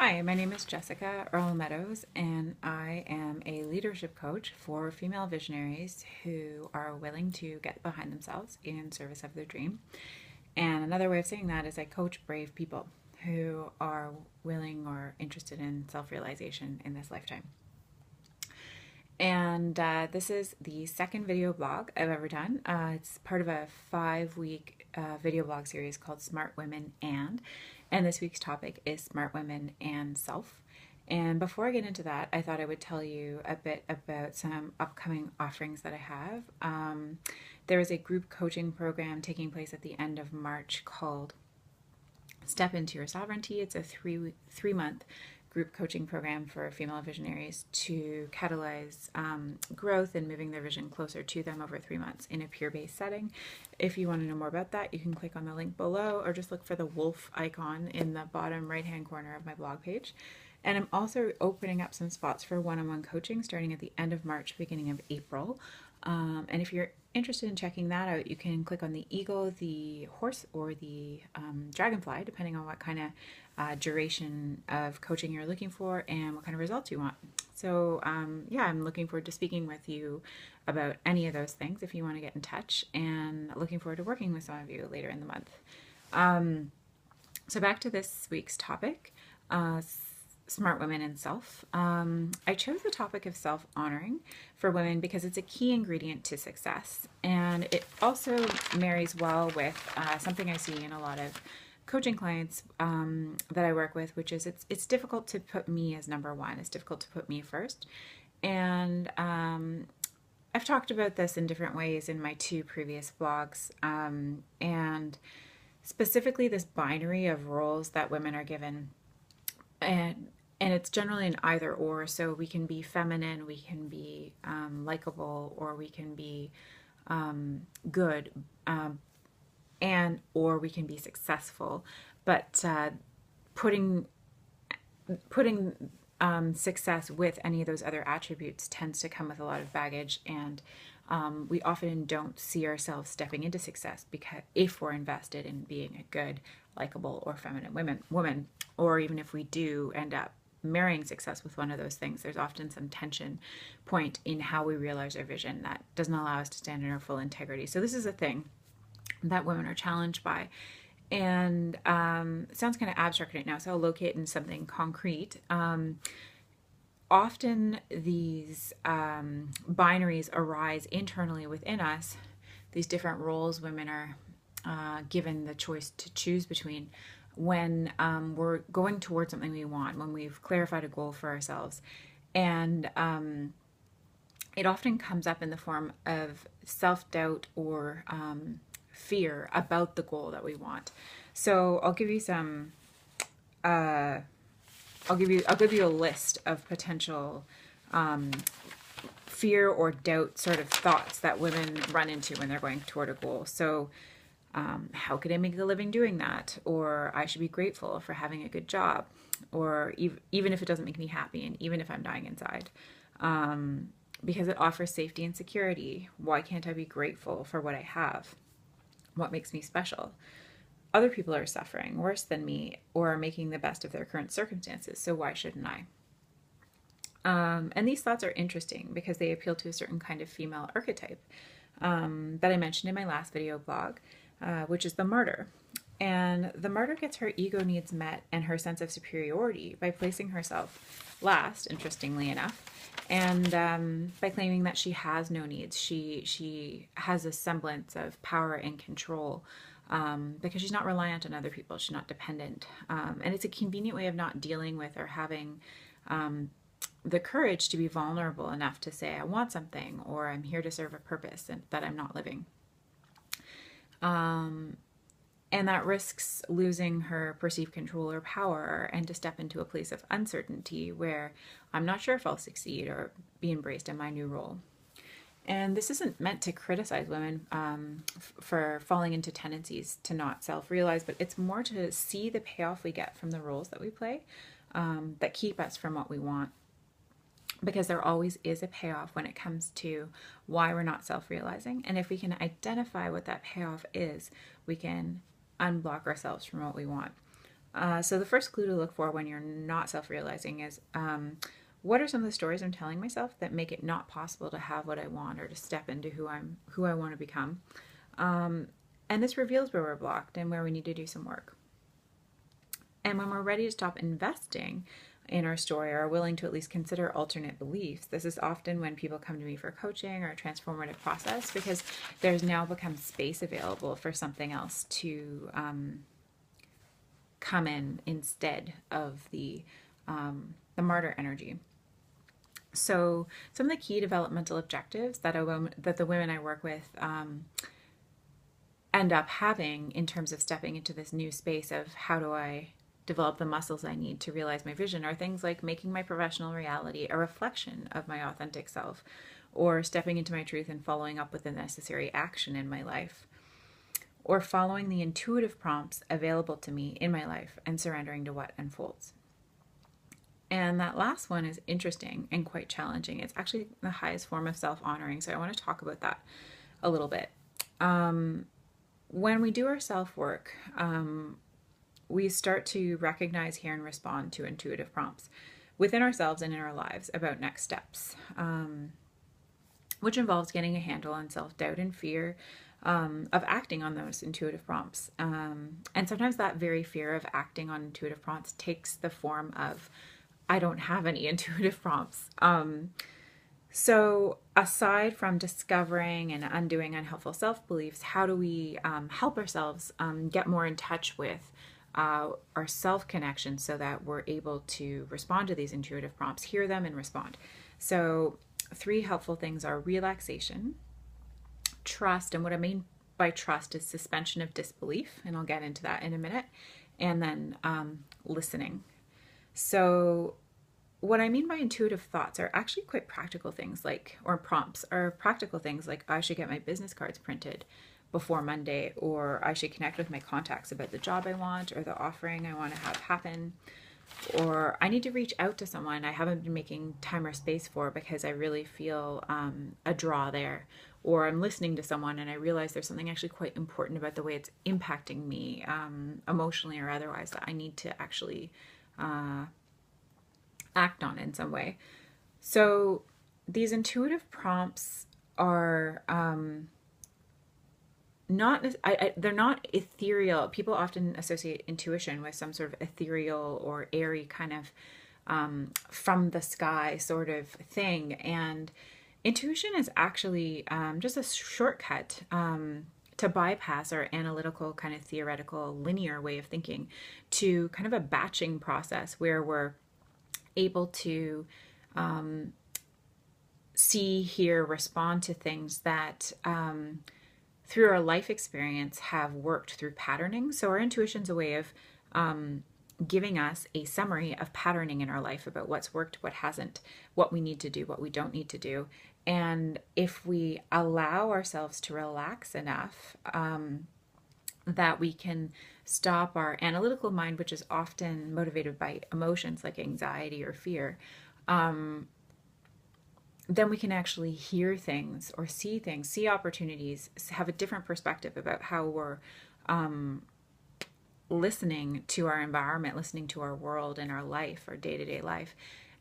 Hi, my name is Jessica Earl Meadows, and I am a leadership coach for female visionaries who are willing to get behind themselves in service of their dream. And another way of saying that is I coach brave people who are willing or interested in self realization in this lifetime. And this is the second video blog I've ever done. It's part of a 5-week video blog series called Smart Women and this week's topic is Smart Women and Self. And before I get into that, I thought I would tell you a bit about some upcoming offerings that I have. There is a group coaching program taking place at the end of March called Step Into Your Sovereignty. It's a three-month group coaching program for female visionaries to catalyze growth and moving their vision closer to them over 3 months in a peer-based setting. If you want to know more about that, you can click on the link below or just look for the wolf icon in the bottom right-hand corner of my blog page. And I'm also opening up some spots for one-on-one coaching starting at the end of March, beginning of April. And if you're interested in checking that out, you can click on the eagle, the horse, or the dragonfly, depending on what kind of duration of coaching you're looking for and what kind of results you want. So yeah, I'm looking forward to speaking with you about any of those things if you want to get in touch, and looking forward to working with some of you later in the month. So back to this week's topic. Smart Women and Self. I chose the topic of self-honoring for women because it's a key ingredient to success, and it also marries well with something I see in a lot of coaching clients that I work with, which is it's difficult to put me as number one. It's difficult to put me first, and I've talked about this in different ways in my 2 previous blogs, and specifically this binary of roles that women are given. And it's generally an either or, so we can be feminine, we can be likable, or we can be good, and or we can be successful. But putting success with any of those other attributes tends to come with a lot of baggage, and we often don't see ourselves stepping into success because if we're invested in being a good, likable, or feminine woman, or even if we do end up marrying success with one of those things, there's often some tension point in how we realize our vision that doesn't allow us to stand in our full integrity. So this is a thing that women are challenged by. And it sounds kind of abstract right now, so I'll locate in something concrete. Often these binaries arise internally within us, these different roles women are given the choice to choose between when we're going towards something we want, when we've clarified a goal for ourselves. And it often comes up in the form of self-doubt or fear about the goal that we want. So I'll give you some I'll give you a list of potential fear or doubt sort of thoughts that women run into when they're going toward a goal. So how could I make a living doing that? Or I should be grateful for having a good job. Or even if it doesn't make me happy, and even if I'm dying inside. Because it offers safety and security. Why can't I be grateful for what I have? What makes me special? Other people are suffering worse than me or are making the best of their current circumstances, so why shouldn't I? And these thoughts are interesting because they appeal to a certain kind of female archetype that I mentioned in my last video blog, which is the martyr. And the martyr gets her ego needs met and her sense of superiority by placing herself last, interestingly enough, and by claiming that she has no needs. She has a semblance of power and control because she's not reliant on other people. She's not dependent. And it's a convenient way of not dealing with or having the courage to be vulnerable enough to say, I want something, or I'm here to serve a purpose and that I'm not living. And that risks losing her perceived control or power and to step into a place of uncertainty where I'm not sure if I'll succeed or be embraced in my new role. And this isn't meant to criticize women for falling into tendencies to not self-realize, but it's more to see the payoff we get from the roles that we play that keep us from what we want. Because there always is a payoff when it comes to why we're not self-realizing. And if we can identify what that payoff is, we can unblock ourselves from what we want. So the first clue to look for when you're not self-realizing is what are some of the stories I'm telling myself that make it not possible to have what I want or to step into who I want to become. And this reveals where we're blocked and where we need to do some work. And when we're ready to stop investing in our story or are willing to at least consider alternate beliefs, this is often when people come to me for coaching or a transformative process, because there's now become space available for something else to come in instead of the martyr energy. So some of the key developmental objectives that the women I work with end up having in terms of stepping into this new space of how do I develop the muscles I need to realize my vision are things like making my professional reality a reflection of my authentic self, or stepping into my truth and following up with the necessary action in my life, or following the intuitive prompts available to me in my life and surrendering to what unfolds. And that last one is interesting and quite challenging. It's actually the highest form of self-honoring, so I want to talk about that a little bit. When we do our self-work, we start to recognize, hear, and respond to intuitive prompts within ourselves and in our lives about next steps, which involves getting a handle on self-doubt and fear of acting on those intuitive prompts. And sometimes that very fear of acting on intuitive prompts takes the form of, I don't have any intuitive prompts. So aside from discovering and undoing unhelpful self-beliefs, how do we help ourselves get more in touch with our self-connection so that we're able to respond to these intuitive prompts, hear them, and respond? So 3 helpful things are relaxation, trust, and what I mean by trust is suspension of disbelief, and I'll get into that in a minute, and then listening. So what I mean by intuitive thoughts are actually quite practical things or prompts are practical things like I should get my business cards printed before Monday, or I should connect with my contacts about the job I want or the offering I want to have happen, or I need to reach out to someone I haven't been making time or space for because I really feel a draw there, or I'm listening to someone and I realize there's something actually quite important about the way it's impacting me emotionally or otherwise that I need to actually act on in some way. So these intuitive prompts are they're not ethereal. People often associate intuition with some sort of ethereal or airy kind of from the sky sort of thing. And intuition is actually just a shortcut to bypass our analytical kind of theoretical linear way of thinking to kind of a batching process where we're able to see, hear, respond to things that through our life experience have worked through patterning. So our intuition's a way of giving us a summary of patterning in our life about what's worked, what hasn't, what we need to do, what we don't need to do. And if we allow ourselves to relax enough that we can stop our analytical mind, which is often motivated by emotions like anxiety or fear, then we can actually hear things or see things, see opportunities, have a different perspective about how we're listening to our environment, listening to our world and our life, our day-to-day life.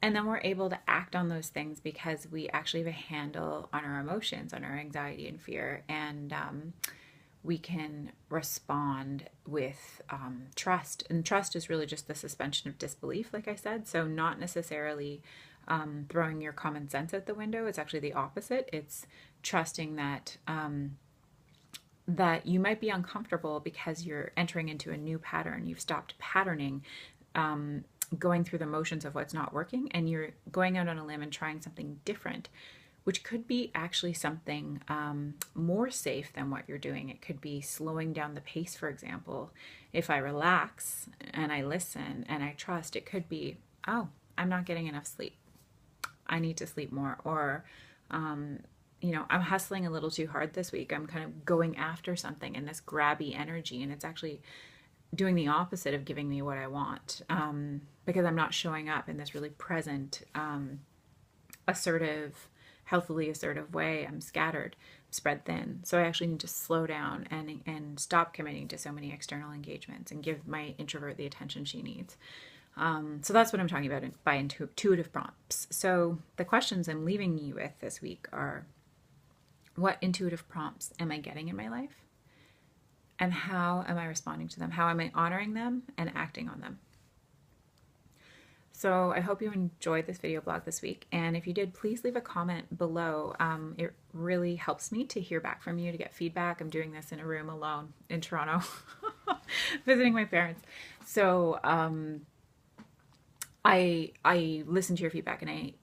And then we're able to act on those things because we actually have a handle on our emotions, on our anxiety and fear. And we can respond with trust. And trust is really just the suspension of disbelief, like I said. So not necessarily throwing your common sense out the window. It's actually the opposite. It's trusting that that you might be uncomfortable because you're entering into a new pattern. You've stopped patterning, going through the motions of what's not working, and you're going out on a limb and trying something different, which could be actually something more safe than what you're doing. It could be slowing down the pace, for example. If I relax and I listen and I trust, it could be, oh, I'm not getting enough sleep. I need to sleep more. Or, I'm hustling a little too hard this week. I'm kind of going after something in this grabby energy, and it's actually doing the opposite of giving me what I want, because I'm not showing up in this really present, assertive, healthily assertive way. I'm scattered. spread thin. So I actually need to slow down and stop committing to so many external engagements and give my introvert the attention she needs. So that's what I'm talking about by intuitive prompts. So the questions I'm leaving you with this week are, what intuitive prompts am I getting in my life? And how am I responding to them? How am I honoring them and acting on them? So I hope you enjoyed this video blog this week. And if you did, please leave a comment below. It really helps me to hear back from you, to get feedback. I'm doing this in a room alone in Toronto, visiting my parents. So I listen to your feedback, and it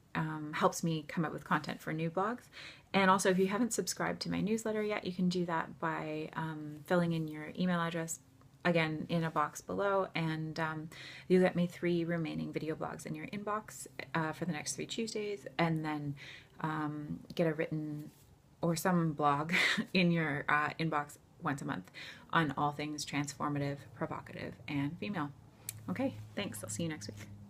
helps me come up with content for new blogs. And also, if you haven't subscribed to my newsletter yet, you can do that by filling in your email address, again, in a box below, and you'll get me 3 remaining video blogs in your inbox for the next 3 Tuesdays, and then get a written or some blog in your inbox once a month on all things transformative, provocative, and female. Okay, thanks. I'll see you next week.